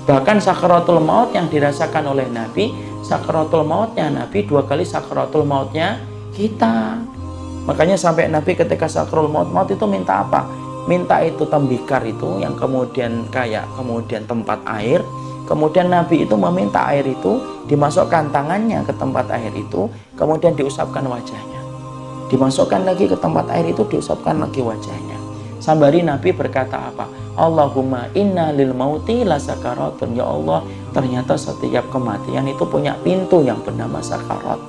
Bahkan sakaratul maut yang dirasakan oleh Nabi, sakaratul mautnya Nabi 2 kali sakaratul mautnya kita. Makanya sampai Nabi ketika sakaratul maut itu minta apa? Minta itu tembikar itu yang kemudian kemudian tempat air. Kemudian Nabi itu meminta air itu dimasukkan tangannya ke tempat air itu, kemudian diusapkan wajahnya. Dimasukkan lagi ke tempat air itu, diusapkan lagi wajahnya. Sambari Nabi berkata apa? Allahumma inna lil mauti la sakaratun. Ya Allah, ternyata setiap kematian itu punya pintu yang bernama sakarat.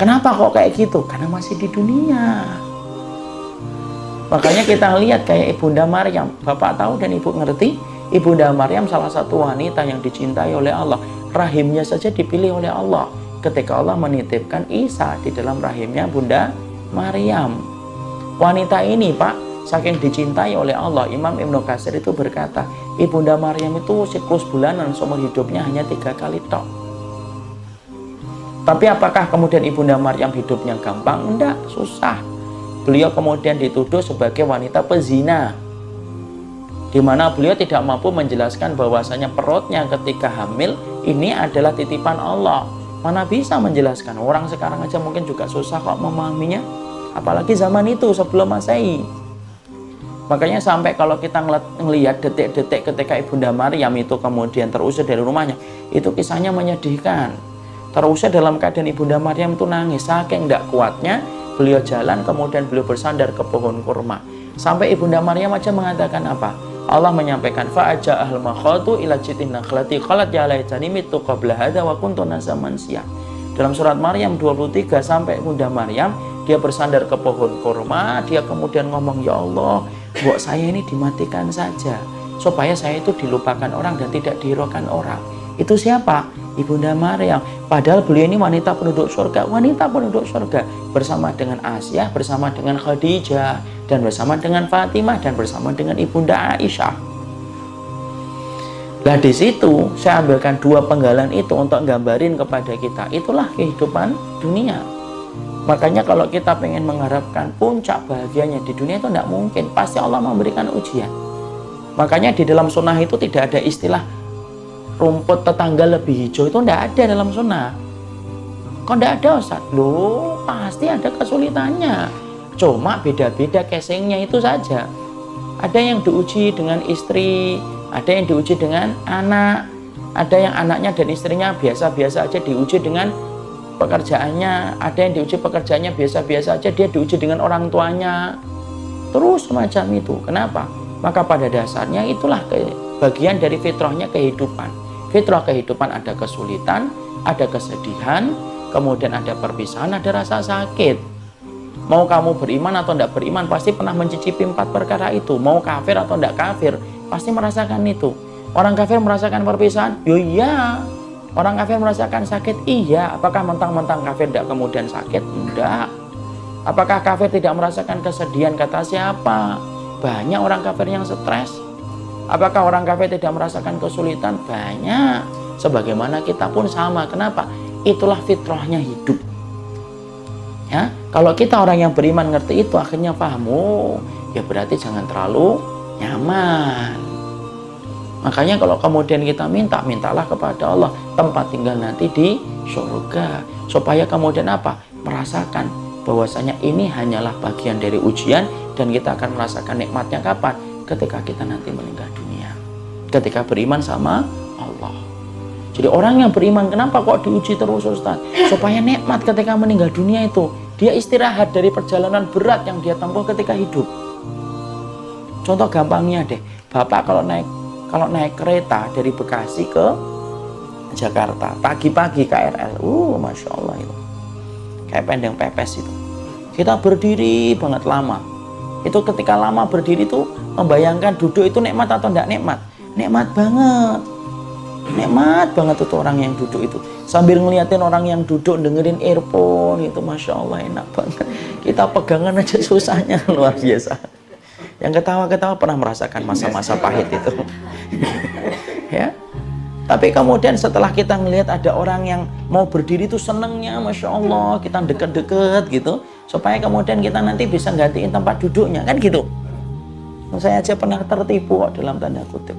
Kenapa kok kayak gitu? Karena masih di dunia. Makanya kita lihat kayak Ibunda Maryam. Bapak tahu dan Ibu ngerti, Ibunda Maryam salah satu wanita yang dicintai oleh Allah. Rahimnya saja dipilih oleh Allah ketika Allah menitipkan Isa di dalam rahimnya Bunda Maryam. Wanita ini, Pak, saking dicintai oleh Allah, Imam Ibnu Katsir itu berkata, Ibunda Maryam itu siklus bulanan seumur hidupnya hanya 3 kali tok. Tapi apakah kemudian Ibunda Maryam hidupnya gampang? Enggak, susah. Beliau kemudian dituduh sebagai wanita pezina, di mana beliau tidak mampu menjelaskan bahwasanya perutnya ketika hamil ini adalah titipan Allah. Mana bisa menjelaskan? Orang sekarang aja mungkin juga susah kok memahaminya, apalagi zaman itu sebelum Masehi. Makanya sampai kalau kita ngelihat detik-detik ketika Ibunda Maryam itu kemudian terusir dari rumahnya, itu kisahnya menyedihkan. Terusir dalam keadaan Ibunda Maryam itu nangis, saking tidak kuatnya beliau jalan, kemudian beliau bersandar ke pohon kurma. Sampai Ibunda Maryam aja mengatakan apa? Allah menyampaikan fa'aja'al makhatu ila jitin nakhlati qalat ya laitani mitu qabla hadza wa kuntu nazaman siya. Dalam surat Maryam 23 sampai Ibunda Maryam dia bersandar ke pohon kurma, dia kemudian ngomong, ya Allah, buat saya ini dimatikan saja supaya saya itu dilupakan orang dan tidak dihiraukan orang. Itu siapa? Ibunda Maryam. Padahal beliau ini wanita penduduk surga, bersama dengan Asyah, bersama dengan Khadijah, dan bersama dengan Fatimah, dan bersama dengan Ibunda Aisyah. Nah, di situ saya ambilkan 2 penggalan itu untuk gambarin kepada kita, itulah kehidupan dunia. Makanya kalau kita pengen mengharapkan puncak bahagianya di dunia itu tidak mungkin, pasti Allah memberikan ujian. Makanya di dalam sunnah itu tidak ada istilah rumput tetangga lebih hijau, itu tidak ada dalam sunnah. Kok tidak ada, Ustaz? Loh, pasti ada kesulitannya. Cuma beda-beda casingnya itu saja. Ada yang diuji dengan istri, ada yang diuji dengan anak, ada yang anaknya dan istrinya biasa-biasa aja diuji dengan pekerjaannya, ada yang diuji pekerjaannya biasa-biasa aja, dia diuji dengan orang tuanya. Terus semacam itu. Kenapa? Maka pada dasarnya itulah bagian dari fitrahnya kehidupan. Fitrah kehidupan ada kesulitan, ada kesedihan, kemudian ada perpisahan, ada rasa sakit. Mau kamu beriman atau tidak beriman, pasti pernah mencicipi 4 perkara itu. Mau kafir atau tidak kafir, pasti merasakan itu. Orang kafir merasakan perpisahan? Yo iya. Orang kafir merasakan sakit? Iya. Apakah mentang-mentang kafir tidak kemudian sakit? Enggak. Apakah kafir tidak merasakan kesedihan? Kata siapa? Banyak orang kafir yang stres. Apakah orang kafir tidak merasakan kesulitan? Banyak. Sebagaimana kita pun sama. Kenapa? Itulah fitrahnya hidup. Ya, kalau kita orang yang beriman ngerti itu, akhirnya paham, oh, ya berarti jangan terlalu nyaman. Makanya kalau kemudian kita mintalah kepada Allah tempat tinggal nanti di surga, supaya kemudian apa? Merasakan bahwasanya ini hanyalah bagian dari ujian, dan kita akan merasakan nikmatnya kapan? Ketika kita nanti meninggal dunia, ketika beriman sama Allah. Jadi orang yang beriman, kenapa kok diuji terus, Ustaz? Supaya nikmat ketika meninggal dunia itu, dia istirahat dari perjalanan berat yang dia tempuh ketika hidup. Contoh gampangnya deh, Bapak kalau naik kereta dari Bekasi ke Jakarta, pagi-pagi KRL, Masya Allah itu, kayak pendeng pepes itu. Kita berdiri banget lama. Itu ketika lama berdiri itu membayangkan duduk itu nikmat atau tidak nikmat? Nikmat banget. Nikmat banget itu orang yang duduk itu. Sambil ngeliatin orang yang duduk dengerin earphone itu, Masya Allah enak banget. Kita pegangan aja susahnya luar biasa. Yang ketawa-ketawa pernah merasakan masa-masa pahit itu. Ya. Tapi kemudian setelah kita ngelihat ada orang yang mau berdiri itu senengnya, Masya Allah, kita deket-deket gitu, supaya kemudian kita nanti bisa gantiin tempat duduknya, kan gitu. Saya aja pernah tertipu kok dalam tanda kutip.